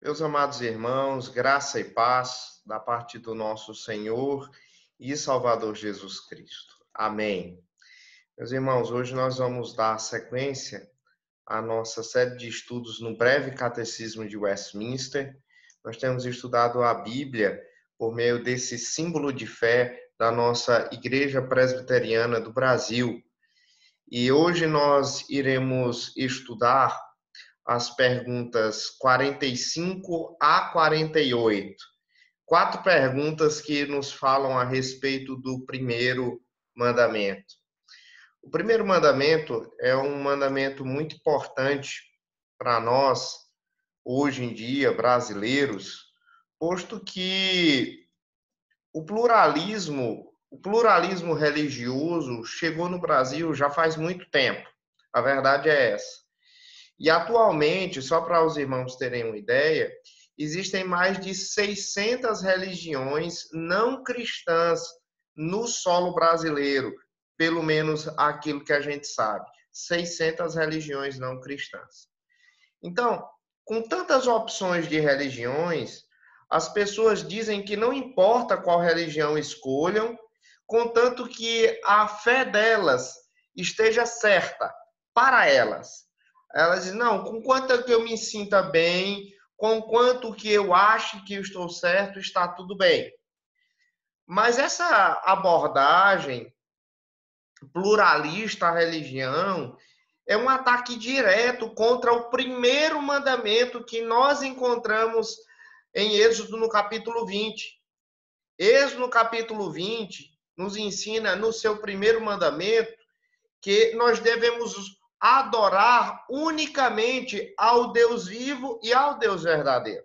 Meus amados irmãos, graça e paz da parte do nosso Senhor e Salvador Jesus Cristo. Amém. Meus irmãos, hoje nós vamos dar sequência à nossa série de estudos no Breve Catecismo de Westminster. Nós temos estudado a Bíblia por meio desse símbolo de fé da nossa Igreja Presbiteriana do Brasil. E hoje nós iremos estudar as perguntas 45 a 48. Quatro perguntas que nos falam a respeito do primeiro mandamento. O primeiro mandamento é um mandamento muito importante para nós, hoje em dia, brasileiros, posto que o pluralismo religioso chegou no Brasil já faz muito tempo. A verdade é essa. E atualmente, só para os irmãos terem uma ideia, existem mais de 600 religiões não cristãs no solo brasileiro, pelo menos aquilo que a gente sabe. 600 religiões não cristãs. Então, com tantas opções de religiões, as pessoas dizem que não importa qual religião escolham, contanto que a fé delas esteja certa para elas. Elas dizem, não, com quanto que eu me sinta bem, com quanto que eu acho que eu estou certo, está tudo bem. Mas essa abordagem pluralista à religião é um ataque direto contra o primeiro mandamento que nós encontramos em Êxodo no capítulo 20. Êxodo no capítulo 20 nos ensina no seu primeiro mandamento que nós devemos adorar unicamente ao Deus vivo e ao Deus verdadeiro.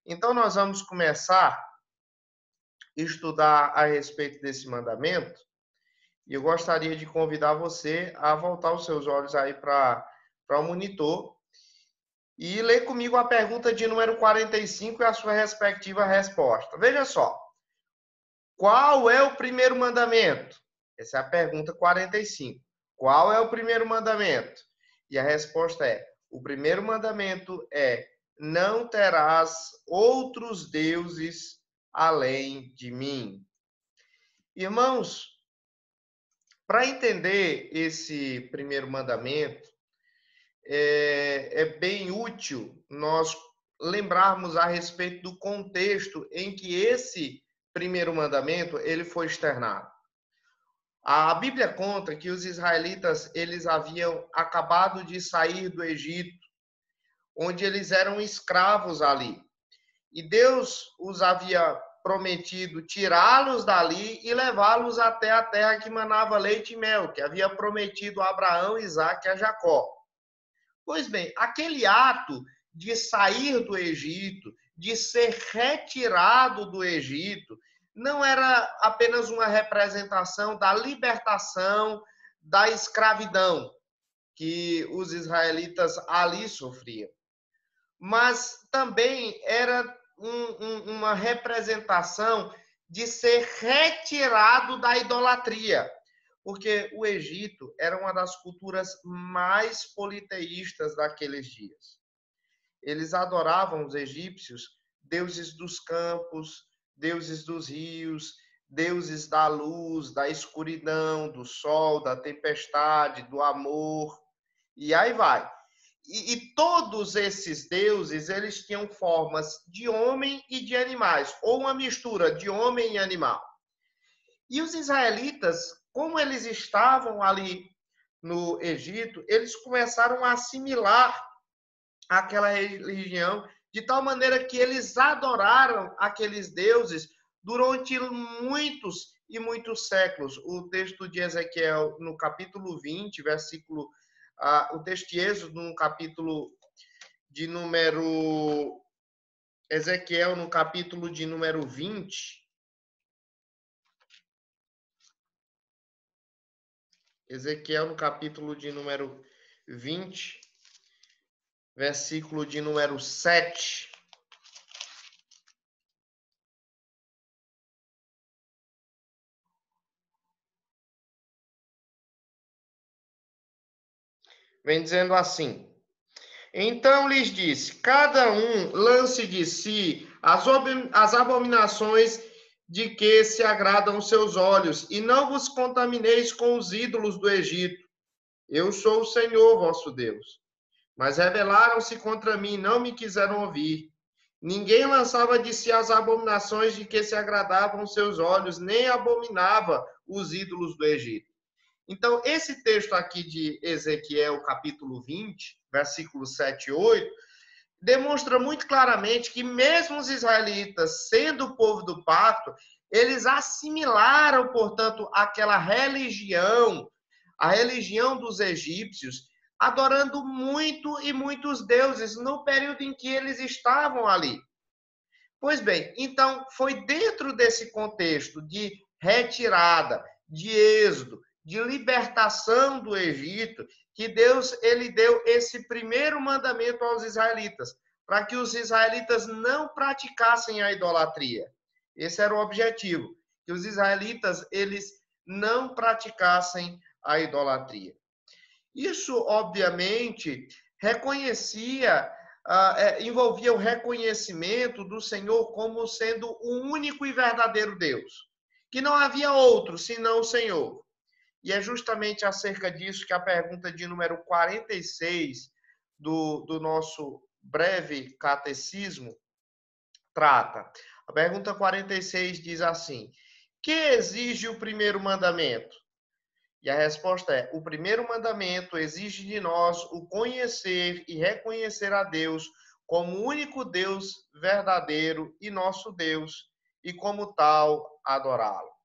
Então nós vamos começar a estudar a respeito desse mandamento. E eu gostaria de convidar você a voltar os seus olhos aí para o monitor e ler comigo a pergunta de número 45 e a sua respectiva resposta. Veja só. Qual é o primeiro mandamento? Essa é a pergunta 45. Qual é o primeiro mandamento? E a resposta é: o primeiro mandamento é: não terás outros deuses além de mim. Irmãos, para entender esse primeiro mandamento, é bem útil nós lembrarmos a respeito do contexto em que esse primeiro mandamento ele foi externado. A Bíblia conta que os israelitas eles haviam acabado de sair do Egito, onde eles eram escravos ali. E Deus os havia prometido tirá-los dali e levá-los até a terra que manava leite e mel, que havia prometido a Abraão, Isaque e a Jacó. Pois bem, aquele ato de sair do Egito, de ser retirado do Egito, não era apenas uma representação da libertação da escravidão que os israelitas ali sofriam, mas também era uma representação de ser retirado da idolatria, porque o Egito era uma das culturas mais politeístas daqueles dias. Eles adoravam os egípcios, deuses dos campos, deuses dos rios, deuses da luz, da escuridão, do sol, da tempestade, do amor, e aí vai. E todos esses deuses, eles tinham formas de homem e de animais, ou uma mistura de homem e animal. E os israelitas, como eles estavam ali no Egito, eles começaram a assimilar aquela religião de tal maneira que eles adoraram aqueles deuses durante muitos e muitos séculos. O texto de Ezequiel, no capítulo 20, versículo... o texto de Êxodo, no capítulo de número... Ezequiel, no capítulo de número 20... Ezequiel, no capítulo de número 20, versículo de número 7. Vem dizendo assim: Então lhes disse: cada um lance de si as abominações de que se agradam os seus olhos, e não vos contamineis com os ídolos do Egito. Eu sou o Senhor vosso Deus. Mas rebelaram-se contra mim, não me quiseram ouvir. Ninguém lançava de si as abominações de que se agradavam os seus olhos, nem abominava os ídolos do Egito. Então, esse texto aqui de Ezequiel, capítulo 20, versículos 7 e 8, demonstra muito claramente que mesmo os israelitas, sendo o povo do pacto, eles assimilaram, portanto, aquela religião, a religião dos egípcios, adorando muito e muitos deuses no período em que eles estavam ali. Pois bem, então foi dentro desse contexto de retirada, de êxodo, de libertação do Egito, que Deus ele deu esse primeiro mandamento aos israelitas, para que os israelitas não praticassem a idolatria. Esse era o objetivo, que os israelitas eles não praticassem a idolatria. Isso, obviamente, envolvia o reconhecimento do Senhor como sendo o único e verdadeiro Deus, que não havia outro senão o Senhor. E é justamente acerca disso que a pergunta de número 46 do nosso breve catecismo trata. A pergunta 46 diz assim: que exige o primeiro mandamento? E a resposta é: o primeiro mandamento exige de nós o conhecer e reconhecer a Deus como o único Deus verdadeiro e nosso Deus, e como tal, adorá-lo.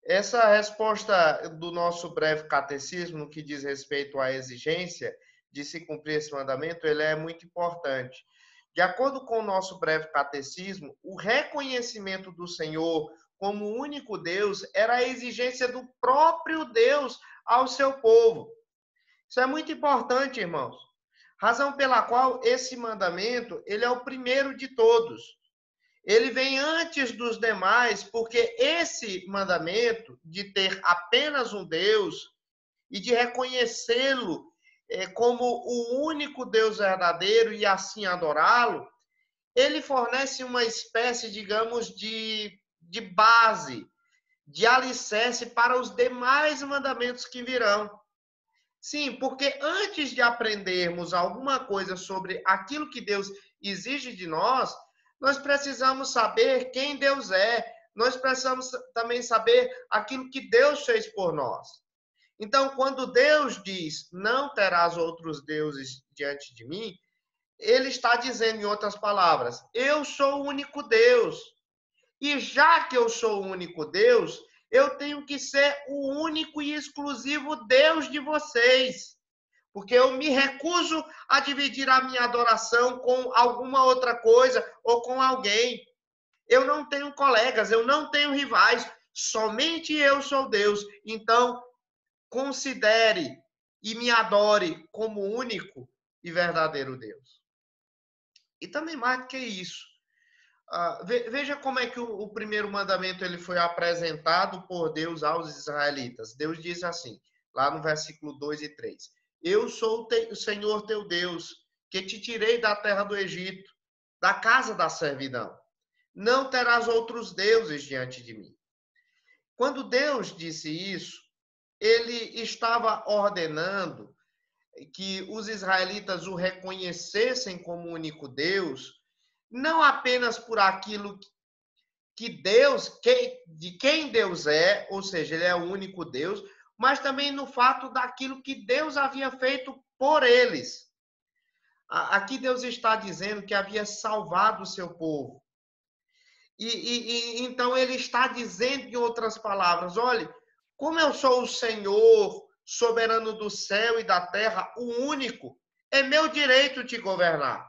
Essa resposta do nosso breve catecismo, no que diz respeito à exigência de se cumprir esse mandamento, ele é muito importante. De acordo com o nosso breve catecismo, o reconhecimento do Senhor como único Deus era a exigência do próprio Deus ao seu povo. Isso é muito importante, irmãos. Razão pela qual esse mandamento, ele é o primeiro de todos. Ele vem antes dos demais, porque esse mandamento de ter apenas um Deus e de reconhecê-lo como o único Deus verdadeiro e assim adorá-lo, ele fornece uma espécie, digamos, de base, de alicerce para os demais mandamentos que virão. Sim, porque antes de aprendermos alguma coisa sobre aquilo que Deus exige de nós, nós precisamos saber quem Deus é. Nós precisamos também saber aquilo que Deus fez por nós. Então, quando Deus diz, não terás outros deuses diante de mim, ele está dizendo, em outras palavras, eu sou o único Deus. E já que eu sou o único Deus, eu tenho que ser o único e exclusivo Deus de vocês. Porque eu me recuso a dividir a minha adoração com alguma outra coisa ou com alguém. Eu não tenho colegas, eu não tenho rivais, somente eu sou Deus. Então, considere e me adore como único e verdadeiro Deus. E também mais do que isso, veja como é que o primeiro mandamento ele foi apresentado por Deus aos israelitas. Deus diz assim, lá no versículo 2 e 3. Eu sou o Senhor teu Deus, que te tirei da terra do Egito, da casa da servidão. Não terás outros deuses diante de mim. Quando Deus disse isso, ele estava ordenando que os israelitas o reconhecessem como único Deus, não apenas por aquilo que Deus, de quem Deus é, ou seja, ele é o único Deus, mas também no fato daquilo que Deus havia feito por eles. Aqui Deus está dizendo que havia salvado o seu povo. Então ele está dizendo, em outras palavras, olha, como eu sou o Senhor, soberano do céu e da terra, o único, é meu direito te governar.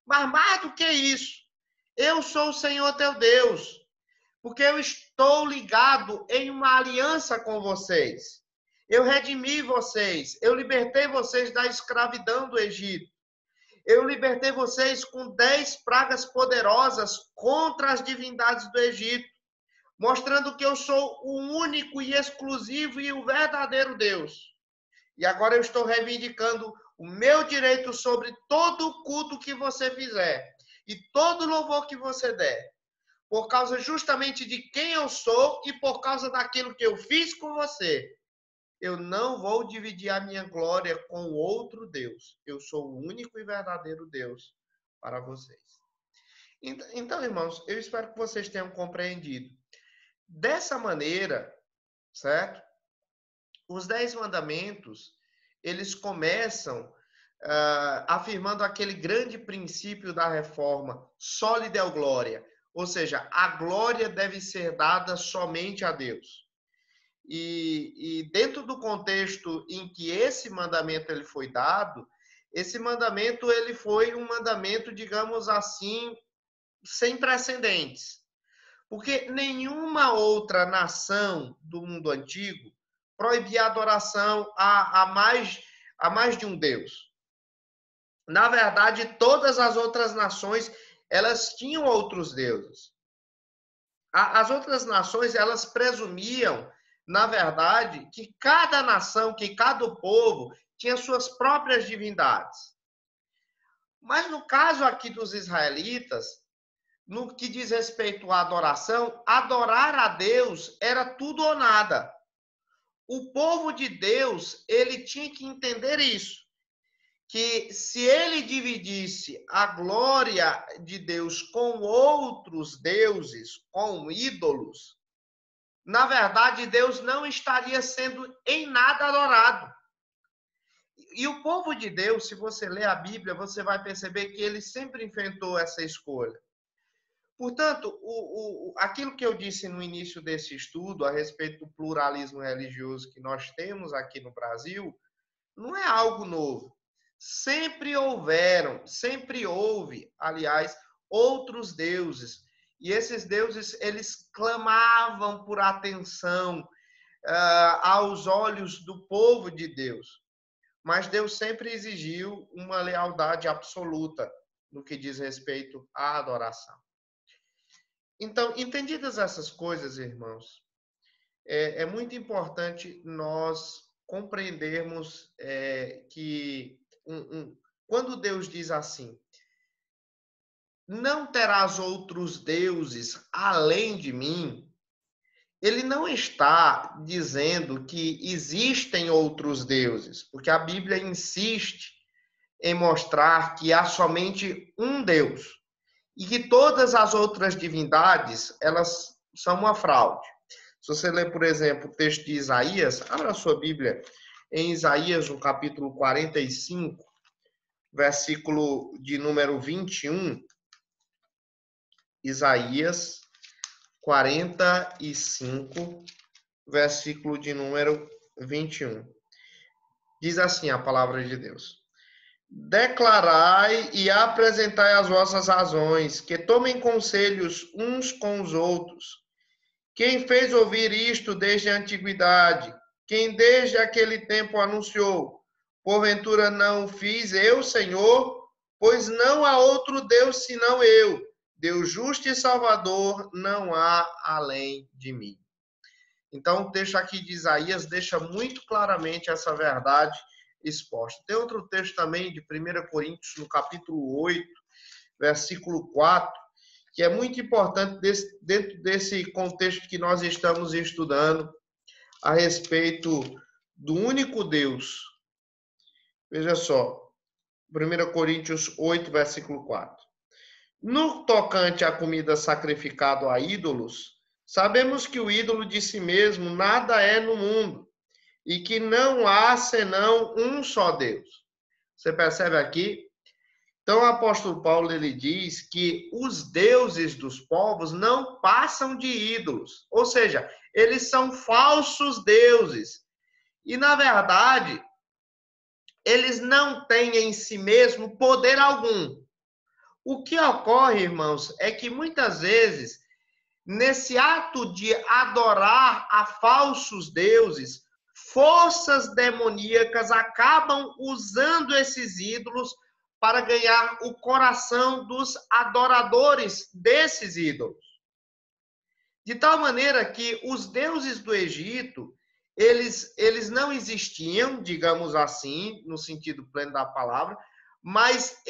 Mas mais do que isso, eu sou o Senhor teu Deus, porque eu estou ligado em uma aliança com vocês. Eu redimi vocês, eu libertei vocês da escravidão do Egito. Eu libertei vocês com 10 pragas poderosas contra as divindades do Egito, mostrando que eu sou o único e exclusivo e o verdadeiro Deus. E agora eu estou reivindicando o meu direito sobre todo o culto que você fizer e todo louvor que você der, por causa justamente de quem eu sou e por causa daquilo que eu fiz com você. Eu não vou dividir a minha glória com outro Deus. Eu sou o único e verdadeiro Deus para vocês. Então, irmãos, eu espero que vocês tenham compreendido. Dessa maneira, certo? Os 10 mandamentos, eles começam afirmando aquele grande princípio da reforma, soli Deo glória, ou seja, a glória deve ser dada somente a Deus. E dentro do contexto em que esse mandamento ele foi dado, esse mandamento ele foi um mandamento, digamos assim, sem precedentes. Porque nenhuma outra nação do mundo antigo proibia a adoração a mais de um Deus. Na verdade, todas as outras nações, elas tinham outros deuses. As outras nações, elas presumiam, na verdade, que cada nação, que cada povo tinha suas próprias divindades. Mas no caso aqui dos israelitas, no que diz respeito à adoração, adorar a Deus era tudo ou nada. O povo de Deus, ele tinha que entender isso, que se ele dividisse a glória de Deus com outros deuses, com ídolos, na verdade, Deus não estaria sendo em nada adorado. E o povo de Deus, se você ler a Bíblia, você vai perceber que ele sempre enfrentou essa escolha. Portanto, aquilo que eu disse no início desse estudo a respeito do pluralismo religioso que nós temos aqui no Brasil, não é algo novo. Sempre houve, aliás, outros deuses. E esses deuses, eles clamavam por atenção aos olhos do povo de Deus. Mas Deus sempre exigiu uma lealdade absoluta no que diz respeito à adoração. Então, entendidas essas coisas, irmãos, é muito importante nós compreendermos que quando Deus diz assim, não terás outros deuses além de mim, ele não está dizendo que existem outros deuses, porque a Bíblia insiste em mostrar que há somente um Deus e que todas as outras divindades, elas são uma fraude. Se você ler, por exemplo, o texto de Isaías, abra a sua Bíblia em Isaías, no capítulo 45, versículo de número 21. Isaías 45, versículo de número 21. Diz assim a palavra de Deus: declarai e apresentai as vossas razões, que tomem conselhos uns com os outros. Quem fez ouvir isto desde a antiguidade? Quem desde aquele tempo anunciou? Porventura não o fiz eu, Senhor? Pois não há outro Deus senão eu. Deus justo e salvador não há além de mim. Então, o texto aqui de Isaías deixa muito claramente essa verdade exposta. Tem outro texto também de 1 Coríntios, no capítulo 8, versículo 4, que é muito importante dentro desse contexto que nós estamos estudando a respeito do único Deus. Veja só, 1 Coríntios 8, versículo 4. No tocante à comida sacrificada a ídolos, sabemos que o ídolo de si mesmo nada é no mundo e que não há senão um só Deus. Você percebe aqui? Então, o apóstolo Paulo ele diz que os deuses dos povos não passam de ídolos, ou seja, eles são falsos deuses. E, na verdade, eles não têm em si mesmo poder algum. O que ocorre, irmãos, é que muitas vezes, nesse ato de adorar a falsos deuses, forças demoníacas acabam usando esses ídolos para ganhar o coração dos adoradores desses ídolos. De tal maneira que os deuses do Egito, eles não existiam, digamos assim, no sentido pleno da palavra, mas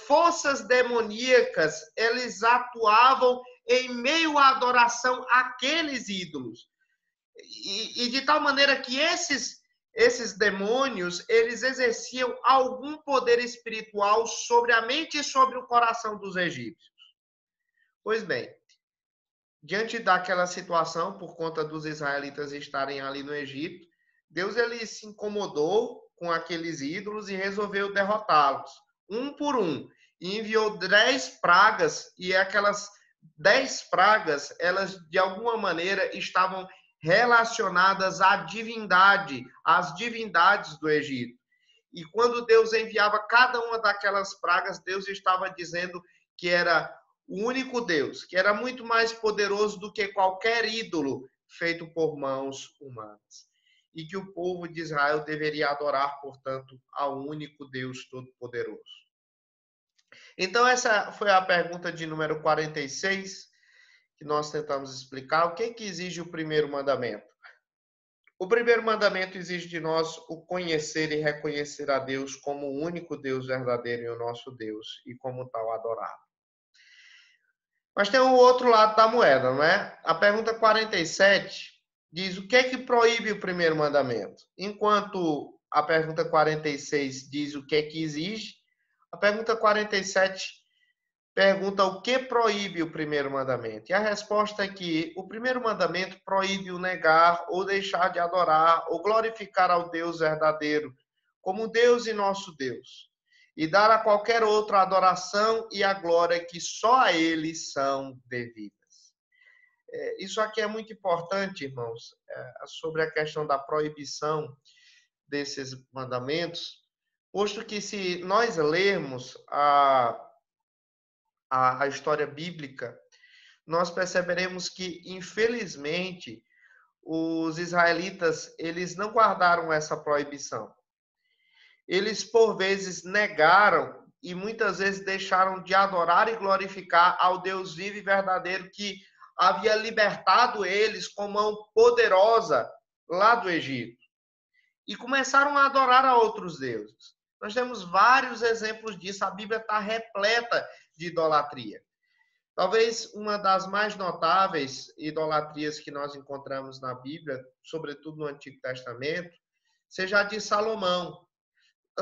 forças demoníacas, eles atuavam em meio à adoração àqueles ídolos. E de tal maneira que esses demônios, eles exerciam algum poder espiritual sobre a mente e sobre o coração dos egípcios. Pois bem, diante daquela situação, por conta dos israelitas estarem ali no Egito, Deus ele se incomodou com aqueles ídolos e resolveu derrotá-los, um por um. E enviou 10 pragas, e aquelas 10 pragas, elas de alguma maneira estavam relacionadas à divindade, às divindades do Egito. E quando Deus enviava cada uma daquelas pragas, Deus estava dizendo que era o único Deus, que era muito mais poderoso do que qualquer ídolo feito por mãos humanas. E que o povo de Israel deveria adorar, portanto, ao único Deus Todo-Poderoso. Então, essa foi a pergunta de número 46, que nós tentamos explicar. O que exige o primeiro mandamento? O primeiro mandamento exige de nós o conhecer e reconhecer a Deus como o único Deus verdadeiro e o nosso Deus, e como tal adorá-lo. Mas tem o outro lado da moeda, não é? A pergunta 47 diz o que proíbe o primeiro mandamento. Enquanto a pergunta 46 diz o que exige, a pergunta 47 pergunta o que proíbe o primeiro mandamento. E a resposta é que o primeiro mandamento proíbe o negar ou deixar de adorar ou glorificar ao Deus verdadeiro como Deus e nosso Deus, e dar a qualquer outro a adoração e a glória que só a Ele são devidas. Isso aqui é muito importante, irmãos, sobre a questão da proibição desses mandamentos, posto que se nós lermos a história bíblica, nós perceberemos que, infelizmente, os israelitas, eles não guardaram essa proibição. Eles, por vezes, negaram e muitas vezes deixaram de adorar e glorificar ao Deus vivo e verdadeiro que havia libertado eles com mão poderosa lá do Egito. E começaram a adorar a outros deuses. Nós temos vários exemplos disso. A Bíblia está repleta de idolatria. Talvez uma das mais notáveis idolatrias que nós encontramos na Bíblia, sobretudo no Antigo Testamento, seja a de Salomão.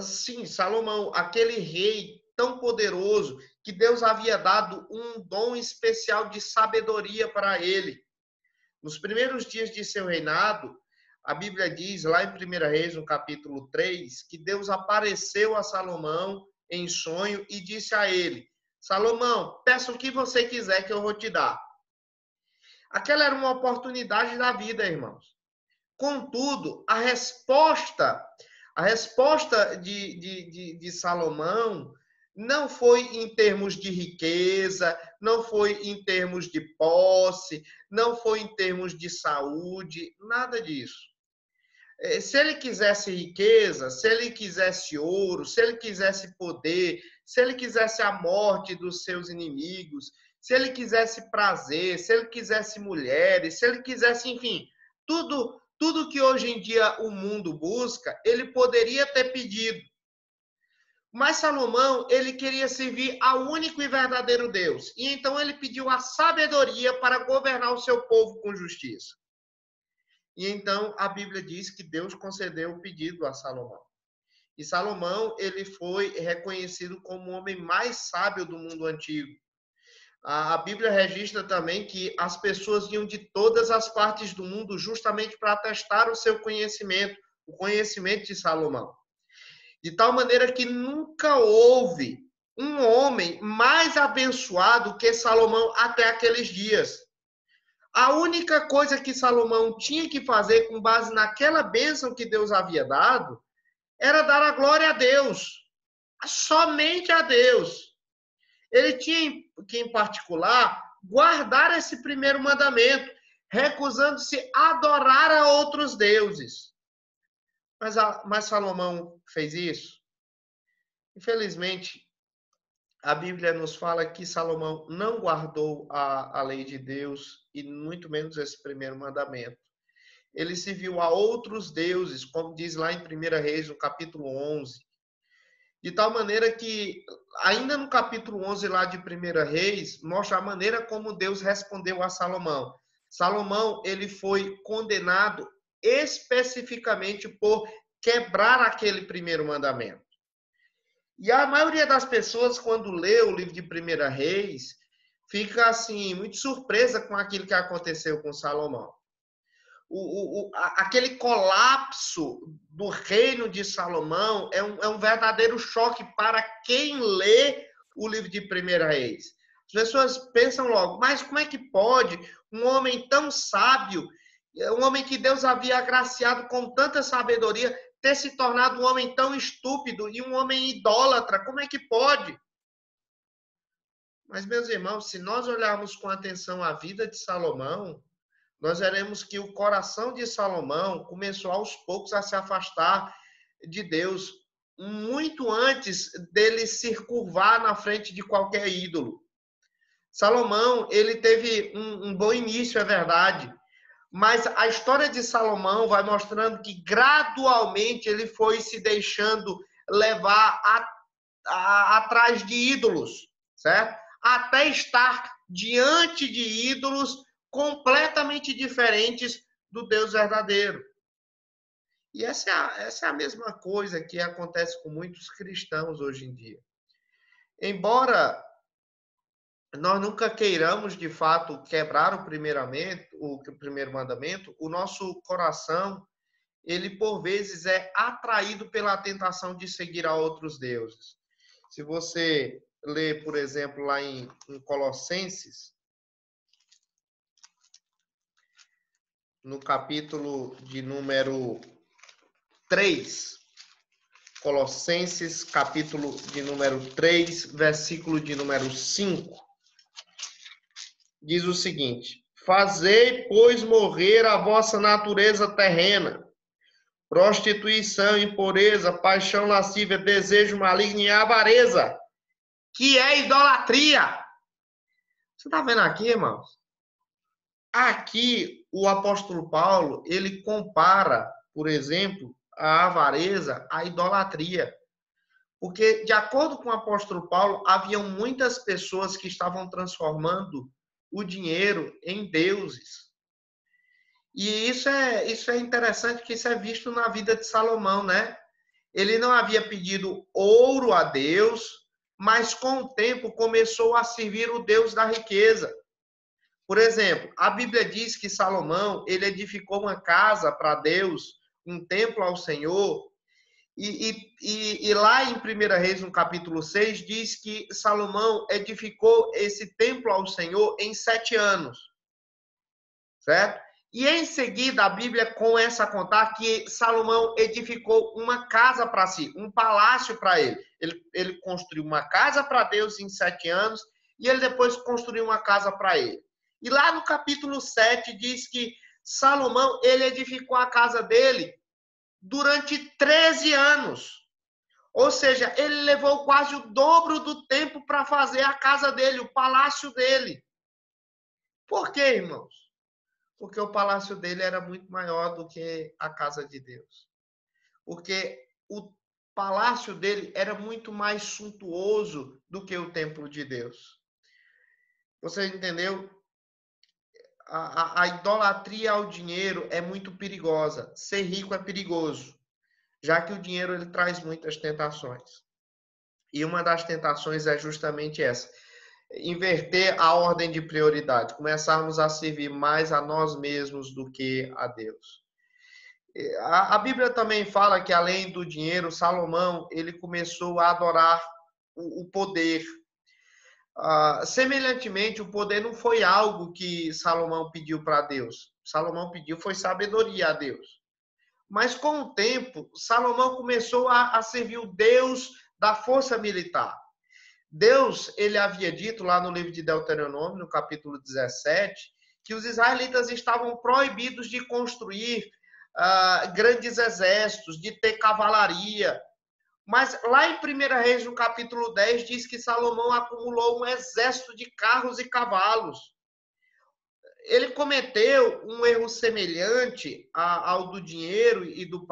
Sim, Salomão, aquele rei tão poderoso que Deus havia dado um dom especial de sabedoria para ele. Nos primeiros dias de seu reinado, a Bíblia diz, lá em 1 Reis, no capítulo 3, que Deus apareceu a Salomão em sonho e disse a ele: Salomão, peça o que você quiser que eu vou te dar. Aquela era uma oportunidade da vida, irmãos. Contudo, a resposta de Salomão não foi em termos de riqueza, não foi em termos de posse, não foi em termos de saúde, nada disso. Se ele quisesse riqueza, se ele quisesse ouro, se ele quisesse poder, se ele quisesse a morte dos seus inimigos, se ele quisesse prazer, se ele quisesse mulheres, se ele quisesse, enfim, tudo que hoje em dia o mundo busca, ele poderia ter pedido. Mas Salomão, ele queria servir ao único e verdadeiro Deus. E então ele pediu a sabedoria para governar o seu povo com justiça. E então a Bíblia diz que Deus concedeu o pedido a Salomão. E Salomão, ele foi reconhecido como o homem mais sábio do mundo antigo. A Bíblia registra também que as pessoas vinham de todas as partes do mundo justamente para testar o seu conhecimento, o conhecimento de Salomão. De tal maneira que nunca houve um homem mais abençoado que Salomão até aqueles dias. A única coisa que Salomão tinha que fazer com base naquela bênção que Deus havia dado era dar a glória a Deus, somente a Deus. Ele tinha que, em particular, guardar esse primeiro mandamento, recusando-se a adorar a outros deuses. Mas Salomão fez isso? Infelizmente, a Bíblia nos fala que Salomão não guardou a lei de Deus e muito menos esse primeiro mandamento. ele serviu a outros deuses, como diz lá em 1 Reis, no capítulo 11. De tal maneira que, ainda no capítulo 11 lá de 1 Reis, mostra a maneira como Deus respondeu a Salomão. Salomão, ele foi condenado especificamente por quebrar aquele primeiro mandamento. E a maioria das pessoas, quando lê o livro de 1 Reis, fica assim, muito surpresa com aquilo que aconteceu com Salomão. Aquele colapso do reino de Salomão é um verdadeiro choque para quem lê o livro de 1 Reis. As pessoas pensam logo, mas como é que pode um homem tão sábio, um homem que Deus havia agraciado com tanta sabedoria, ter se tornado um homem tão estúpido e um homem idólatra? Como é que pode? Mas, meus irmãos, se nós olharmos com atenção a vida de Salomão, nós veremos que o coração de Salomão começou aos poucos a se afastar de Deus, muito antes dele se curvar na frente de qualquer ídolo. Salomão, ele teve um bom início, é verdade, mas a história de Salomão vai mostrando que gradualmente ele foi se deixando levar atrás de ídolos, certo? Até estar diante de ídolos completamente diferentes do Deus verdadeiro. E essa é a mesma coisa que acontece com muitos cristãos hoje em dia. Embora nós nunca queiramos, de fato, quebrar o primeiro mandamento, o nosso coração, ele por vezes é atraído pela tentação de seguir a outros deuses. Se você ler, por exemplo, lá em Colossenses, no capítulo de número 3, Colossenses, capítulo de número 3, versículo de número 5, diz o seguinte: fazei, pois, morrer a vossa natureza terrena, prostituição, impureza, paixão lascívia, desejo maligno e avareza, que é idolatria. Você está vendo aqui, irmãos? Aqui, o apóstolo Paulo, ele compara, por exemplo, a avareza à idolatria. Porque, de acordo com o apóstolo Paulo, haviam muitas pessoas que estavam transformando o dinheiro em deuses. E isso é interessante, que isso é visto na vida de Salomão, né? Ele não havia pedido ouro a Deus, mas com o tempo começou a servir o Deus da riqueza. Por exemplo, a Bíblia diz que Salomão, ele edificou uma casa para Deus, um templo ao Senhor, e lá em 1 Reis, no capítulo 6, diz que Salomão edificou esse templo ao Senhor em 7 anos, certo? E em seguida, a Bíblia começa a contar que Salomão edificou uma casa para si, um palácio para ele. Ele construiu uma casa para Deus em 7 anos, e ele depois construiu uma casa para ele. E lá no capítulo 7 diz que Salomão, ele edificou a casa dele durante 13 anos. Ou seja, ele levou quase o dobro do tempo para fazer a casa dele, o palácio dele. Por quê, irmãos? Porque o palácio dele era muito maior do que a casa de Deus. Porque o palácio dele era muito mais suntuoso do que o templo de Deus. Você entendeu? A idolatria ao dinheiro é muito perigosa. Ser rico é perigoso, já que o dinheiro ele traz muitas tentações. E uma das tentações é justamente essa: inverter a ordem de prioridade, começarmos a servir mais a nós mesmos do que a Deus. A Bíblia também fala que, além do dinheiro, Salomão ele começou a adorar o poder. Semelhantemente, o poder não foi algo que Salomão pediu para Deus. Salomão pediu foi sabedoria a Deus. Mas com o tempo, Salomão começou a servir o Deus da força militar. Deus, ele havia dito lá no livro de Deuteronômio, no capítulo 17, que os israelitas estavam proibidos de construir grandes exércitos, de ter cavalaria. Mas lá em 1 Reis, no capítulo 10, diz que Salomão acumulou um exército de carros e cavalos. ele cometeu um erro semelhante ao do dinheiro e do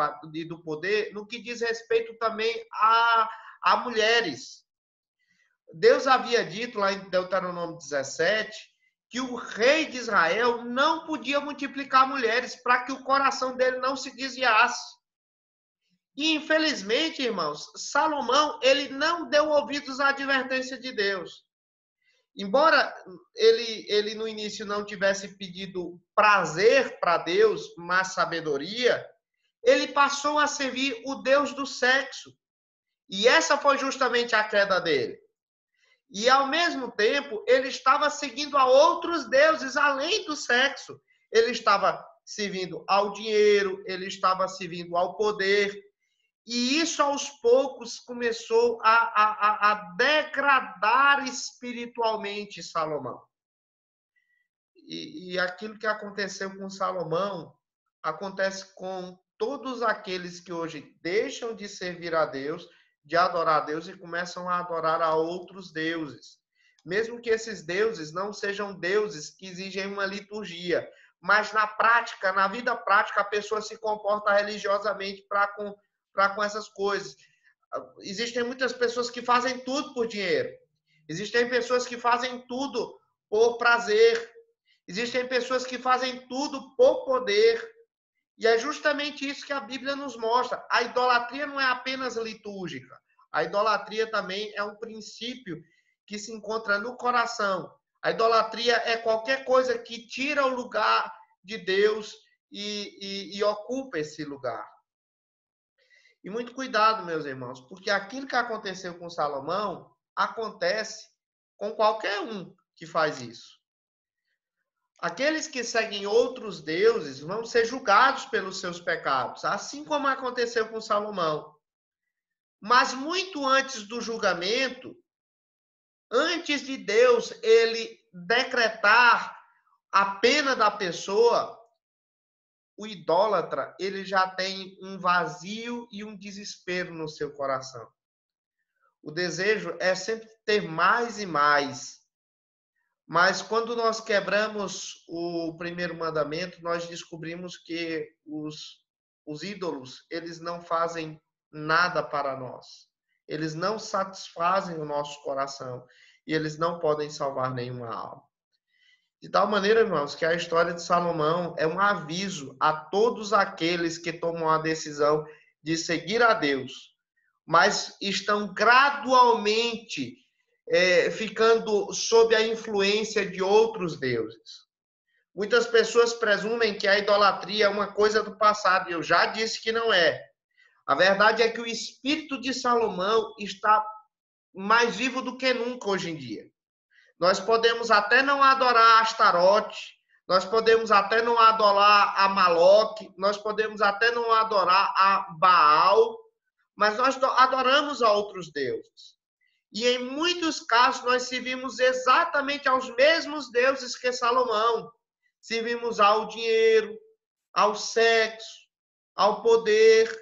poder, no que diz respeito também a mulheres. Deus havia dito lá em Deuteronômio 17 que o rei de Israel não podia multiplicar mulheres para que o coração dele não se desviasse. E, infelizmente, irmãos, Salomão, ele não deu ouvidos à advertência de Deus. Embora ele no início não tivesse pedido prazer para Deus, mas sabedoria, ele passou a servir o Deus do sexo. E essa foi justamente a queda dele. E, ao mesmo tempo, ele estava seguindo a outros deuses além do sexo. Ele estava servindo ao dinheiro, ele estava servindo ao poder. E isso, aos poucos, começou a degradar espiritualmente Salomão. E aquilo que aconteceu com Salomão acontece com todos aqueles que hoje deixam de servir a Deus, de adorar a Deus e começam a adorar a outros deuses. Mesmo que esses deuses não sejam deuses que exigem uma liturgia, mas na prática, na vida prática, a pessoa se comporta religiosamente para com essas coisas. Existem muitas pessoas que fazem tudo por dinheiro. Existem pessoas que fazem tudo por prazer. Existem pessoas que fazem tudo por poder. E é justamente isso que a Bíblia nos mostra. A idolatria não é apenas litúrgica. A idolatria também é um princípio que se encontra no coração. A idolatria é qualquer coisa que tira o lugar de Deus e ocupa esse lugar. E muito cuidado, meus irmãos, porque aquilo que aconteceu com Salomão acontece com qualquer um que faz isso. Aqueles que seguem outros deuses vão ser julgados pelos seus pecados, assim como aconteceu com Salomão. Mas muito antes do julgamento, antes de Deus ele decretar a pena da pessoa, o idólatra ele já tem um vazio e um desespero no seu coração. O desejo é sempre ter mais e mais. Mas quando nós quebramos o primeiro mandamento, nós descobrimos que os ídolos, eles não fazem nada para nós. Eles não satisfazem o nosso coração. E eles não podem salvar nenhuma alma. De tal maneira, irmãos, que a história de Salomão é um aviso a todos aqueles que tomam a decisão de seguir a Deus, mas estão gradualmente ficando sob a influência de outros deuses. Muitas pessoas presumem que a idolatria é uma coisa do passado, e eu já disse que não é. A verdade é que o espírito de Salomão está mais vivo do que nunca hoje em dia. Nós podemos até não adorar Astarote, nós podemos até não adorar a Maloque, nós podemos até não adorar a Baal, mas nós adoramos a outros deuses. E em muitos casos nós servimos exatamente aos mesmos deuses que Salomão. Servimos ao dinheiro, ao sexo, ao poder.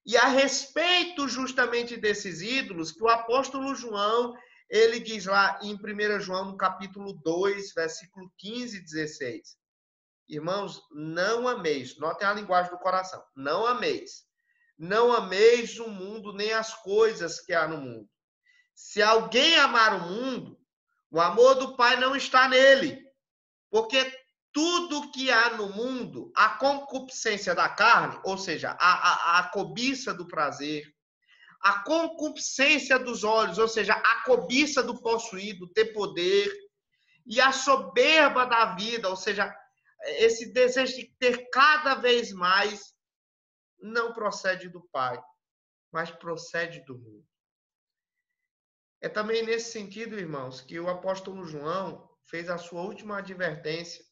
E a respeito justamente desses ídolos, que o apóstolo João, ele diz lá em 1 João, no capítulo 2, versículo 15 e 16. Irmãos, não ameis, notem a linguagem do coração, não ameis. Não ameis o mundo, nem as coisas que há no mundo. Se alguém amar o mundo, o amor do Pai não está nele. Porque tudo que há no mundo, a concupiscência da carne, ou seja, a cobiça do prazer, a concupiscência dos olhos, ou seja, a cobiça do possuído, ter poder, e a soberba da vida, ou seja, esse desejo de ter cada vez mais, não procede do Pai, mas procede do mundo. É também nesse sentido, irmãos, que o apóstolo João fez a sua última advertência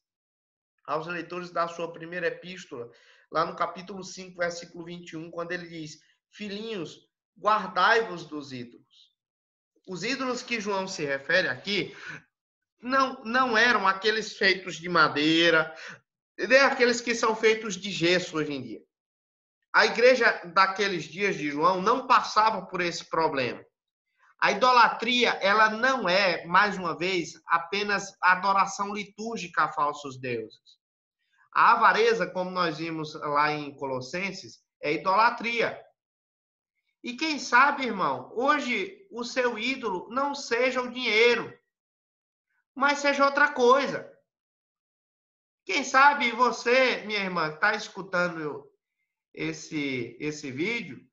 aos leitores da sua primeira epístola, lá no capítulo 5, versículo 21, quando ele diz: filhinhos, guardai-vos dos ídolos. Os ídolos que João se refere aqui não eram aqueles feitos de madeira, nem aqueles que são feitos de gesso hoje em dia. A igreja daqueles dias de João não passava por esse problema. A idolatria, ela não é, mais uma vez, apenas adoração litúrgica a falsos deuses. A avareza, como nós vimos lá em Colossenses, é idolatria. E quem sabe, irmão, hoje o seu ídolo não seja o dinheiro, mas seja outra coisa. Quem sabe você, minha irmã, que está escutando esse vídeo,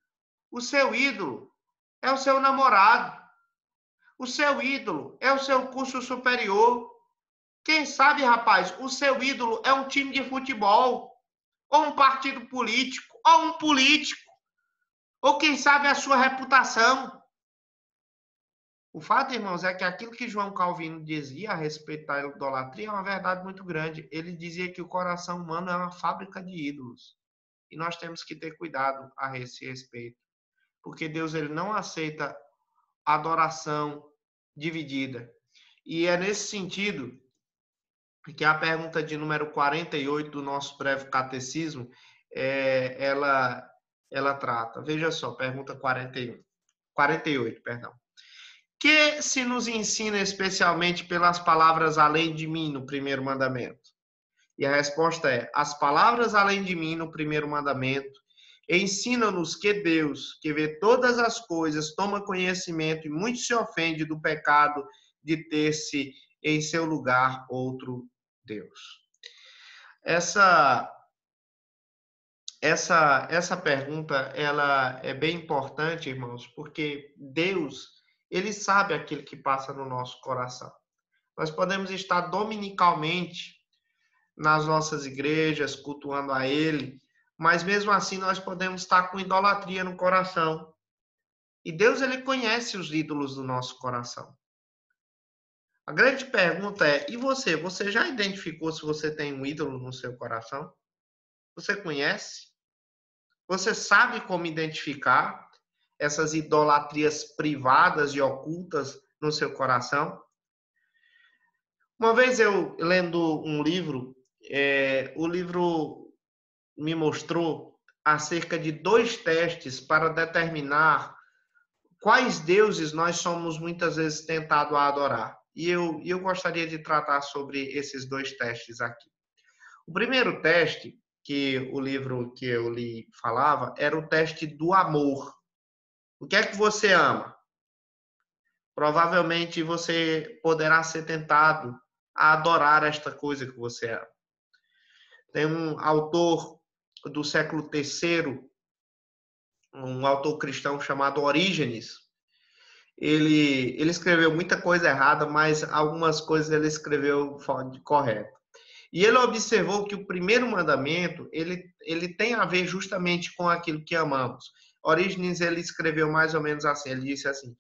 o seu ídolo é o seu namorado. O seu ídolo é o seu curso superior. Quem sabe, rapaz, o seu ídolo é um time de futebol, ou um partido político, ou um político, ou quem sabe a sua reputação. O fato, irmãos, é que aquilo que João Calvino dizia a respeito da idolatria é uma verdade muito grande. Ele dizia que o coração humano é uma fábrica de ídolos. E nós temos que ter cuidado a esse respeito. Porque Deus ele não aceita adoração dividida. E é nesse sentido que a pergunta de número 48 do nosso breve catecismo, ela trata. Veja só, pergunta 48, perdão. Que se nos ensina especialmente pelas palavras além de mim no primeiro mandamento? E a resposta é: as palavras além de mim no primeiro mandamento ensinam-nos que Deus, que vê todas as coisas, toma conhecimento e muito se ofende do pecado de ter-se em seu lugar outro Deus. Essa pergunta ela é bem importante, irmãos, porque Deus, ele sabe aquilo que passa no nosso coração. Nós podemos estar dominicalmente nas nossas igrejas, cultuando a ele, mas mesmo assim nós podemos estar com idolatria no coração. E Deus, ele conhece os ídolos do nosso coração. A grande pergunta é: e você? Você já identificou se você tem um ídolo no seu coração? Você conhece? Você sabe como identificar essas idolatrias privadas e ocultas no seu coração? Uma vez eu lendo um livro, o livro me mostrou acerca de 2 testes para determinar quais deuses nós somos muitas vezes tentados a adorar. E eu gostaria de tratar sobre esses 2 testes aqui. O primeiro teste, que o livro que eu li falava, era o teste do amor. O que é que você ama? Provavelmente você poderá ser tentado a adorar esta coisa que você ama. Tem um autor do século III, um autor cristão chamado Orígenes. Ele escreveu muita coisa errada, mas algumas coisas ele escreveu correto. E ele observou que o primeiro mandamento, ele tem a ver justamente com aquilo que amamos. Orígenes, ele escreveu mais ou menos assim, ele disse assim: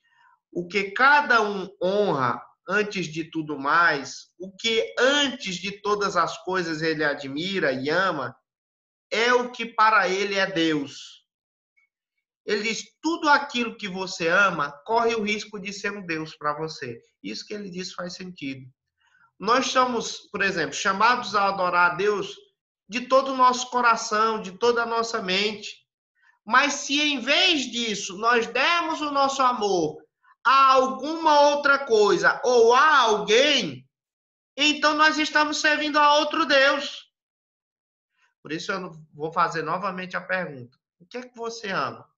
o que cada um honra antes de tudo mais, o que antes de todas as coisas ele admira e ama, é o que para ele é Deus. Ele diz: tudo aquilo que você ama corre o risco de ser um Deus para você. Isso que ele diz faz sentido. Nós somos, por exemplo, chamados a adorar a Deus de todo o nosso coração, de toda a nossa mente. Mas se em vez disso nós dermos o nosso amor a alguma outra coisa ou a alguém, então nós estamos servindo a outro Deus. Por isso eu vou fazer novamente a pergunta: o que é que você ama?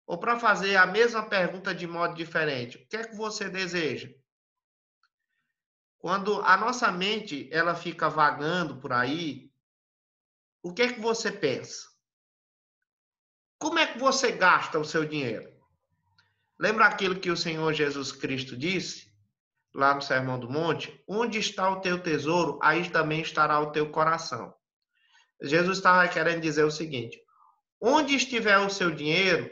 Ou para fazer a mesma pergunta de modo diferente, o que é que você deseja? Quando a nossa mente ela fica vagando por aí, o que é que você pensa? Como é que você gasta o seu dinheiro? Lembra aquilo que o Senhor Jesus Cristo disse lá no Sermão do Monte? Onde está o teu tesouro, aí também estará o teu coração. Jesus estava querendo dizer o seguinte: onde estiver o seu dinheiro,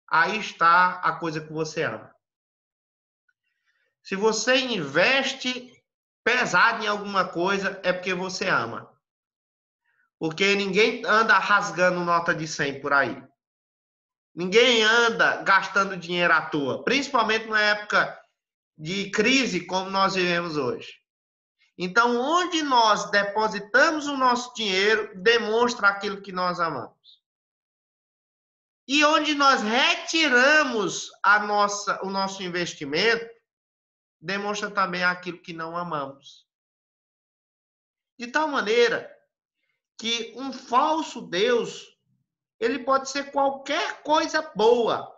aí está a coisa que você ama. Se você investe pesado em alguma coisa, é porque você ama. Porque ninguém anda rasgando nota de 100 por aí. Ninguém anda gastando dinheiro à toa, principalmente na época de crise como nós vivemos hoje. Então, onde nós depositamos o nosso dinheiro, demonstra aquilo que nós amamos. E onde nós retiramos o nosso investimento, demonstra também aquilo que não amamos. De tal maneira que um falso Deus, ele pode ser qualquer coisa boa,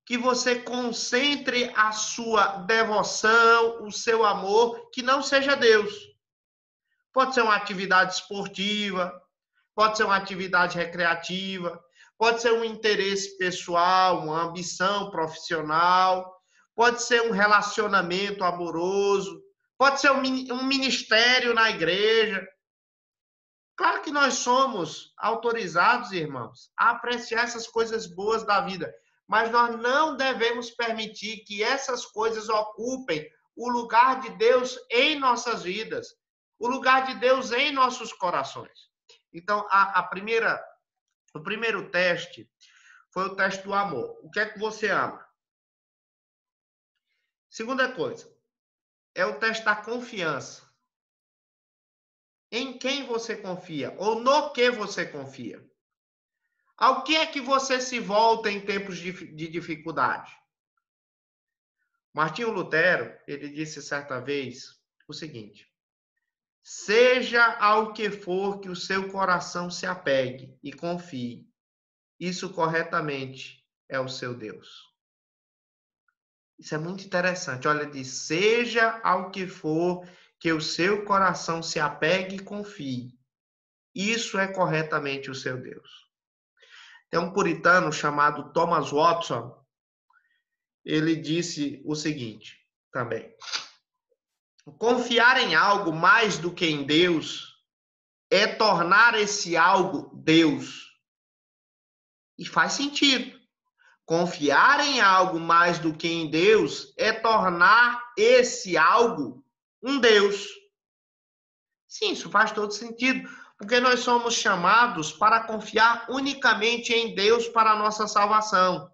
que você concentre a sua devoção, o seu amor, que não seja Deus. Pode ser uma atividade esportiva, pode ser uma atividade recreativa, pode ser um interesse pessoal, uma ambição profissional, pode ser um relacionamento amoroso, pode ser um ministério na igreja. Claro que nós somos autorizados, irmãos, a apreciar essas coisas boas da vida, mas nós não devemos permitir que essas coisas ocupem o lugar de Deus em nossas vidas, o lugar de Deus em nossos corações. Então, o primeiro teste foi o teste do amor. O que é que você ama? Segunda coisa, é o teste da confiança. Em quem você confia? Ou no que você confia? Ao que é que você se volta em tempos de dificuldade? Martinho Lutero, ele disse certa vez o seguinte: seja ao que for que o seu coração se apegue e confie, isso corretamente é o seu Deus. Isso é muito interessante. Olha, diz, seja ao que for que o seu coração se apegue e confie, isso é corretamente o seu Deus. Tem um puritano chamado Thomas Watson, ele disse o seguinte também: confiar em algo mais do que em Deus é tornar esse algo Deus. E faz sentido. Confiar em algo mais do que em Deus é tornar esse algo um Deus. Sim, isso faz todo sentido, porque nós somos chamados para confiar unicamente em Deus para a nossa salvação.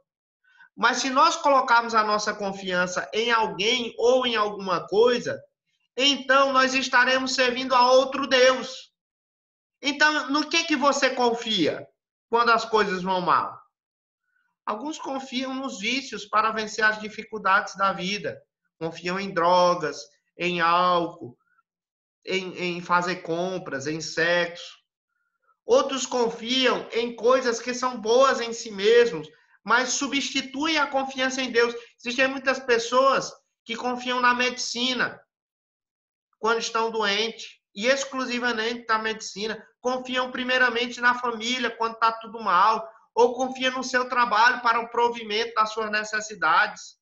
Mas se nós colocarmos a nossa confiança em alguém ou em alguma coisa, então nós estaremos servindo a outro Deus. Então, no que você confia quando as coisas vão mal? Alguns confiam nos vícios para vencer as dificuldades da vida. Confiam em drogas, em álcool, em fazer compras, em sexo. Outros confiam em coisas que são boas em si mesmos, mas substituem a confiança em Deus. Existem muitas pessoas que confiam na medicina quando estão doentes, e exclusivamente na medicina. Confiam primeiramente na família quando está tudo mal, ou confiam no seu trabalho para o provimento das suas necessidades.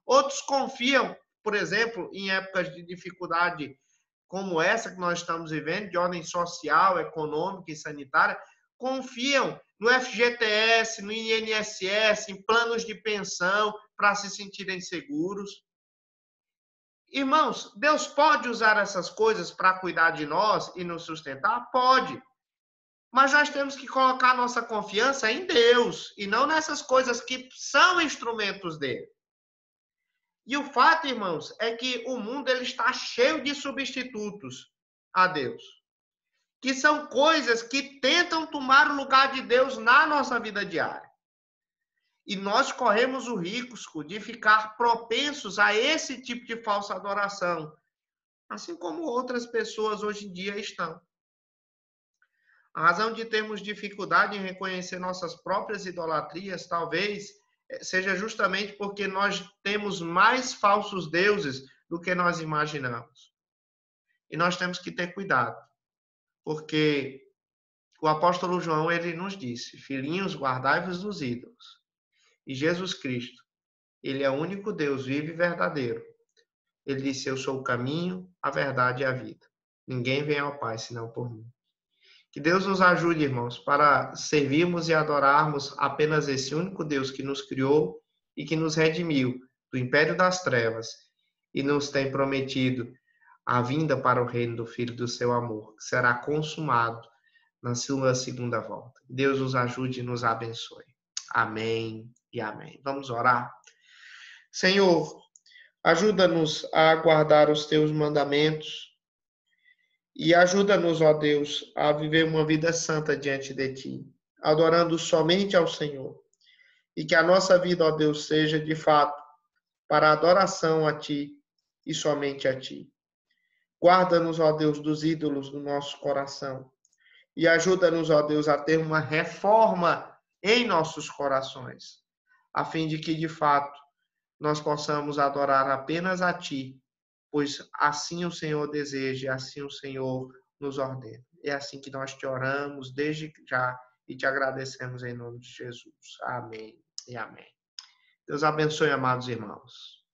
Outros confiam, por exemplo, em épocas de dificuldade como essa que nós estamos vivendo, de ordem social, econômica e sanitária, confiam no FGTS, no INSS, em planos de pensão para se sentirem seguros. Irmãos, Deus pode usar essas coisas para cuidar de nós e nos sustentar? Pode. Mas nós temos que colocar nossa confiança em Deus e não nessas coisas que são instrumentos dele. E o fato, irmãos, é que o mundo ele está cheio de substitutos a Deus, que são coisas que tentam tomar o lugar de Deus na nossa vida diária. E nós corremos o risco de ficar propensos a esse tipo de falsa adoração, assim como outras pessoas hoje em dia estão. A razão de termos dificuldade em reconhecer nossas próprias idolatrias, talvez, seja justamente porque nós temos mais falsos deuses do que nós imaginamos. E nós temos que ter cuidado, porque o apóstolo João, ele nos disse: filhinhos, guardai-vos dos ídolos. E Jesus Cristo, ele é o único Deus vivo e verdadeiro. Ele disse: eu sou o caminho, a verdade e a vida. Ninguém vem ao Pai senão por mim. Que Deus nos ajude, irmãos, para servirmos e adorarmos apenas esse único Deus que nos criou e que nos redimiu do império das trevas e nos tem prometido a vinda para o reino do Filho do seu amor, que será consumado na sua segunda volta. Deus nos ajude e nos abençoe. Amém e amém. Vamos orar? Senhor, ajuda-nos a guardar os teus mandamentos e ajuda-nos, ó Deus, a viver uma vida santa diante de ti. adorando somente ao Senhor. E que a nossa vida, ó Deus, seja de fato para a adoração a Ti e somente a Ti. Guarda-nos, ó Deus, dos ídolos do nosso coração. E ajuda-nos, ó Deus, a ter uma reforma em nossos corações, a fim de que, de fato, nós possamos adorar apenas a Ti, pois assim o Senhor deseja, assim o Senhor nos ordena. É assim que nós te oramos desde já e te agradecemos em nome de Jesus. Amém e amém. Deus abençoe, amados irmãos.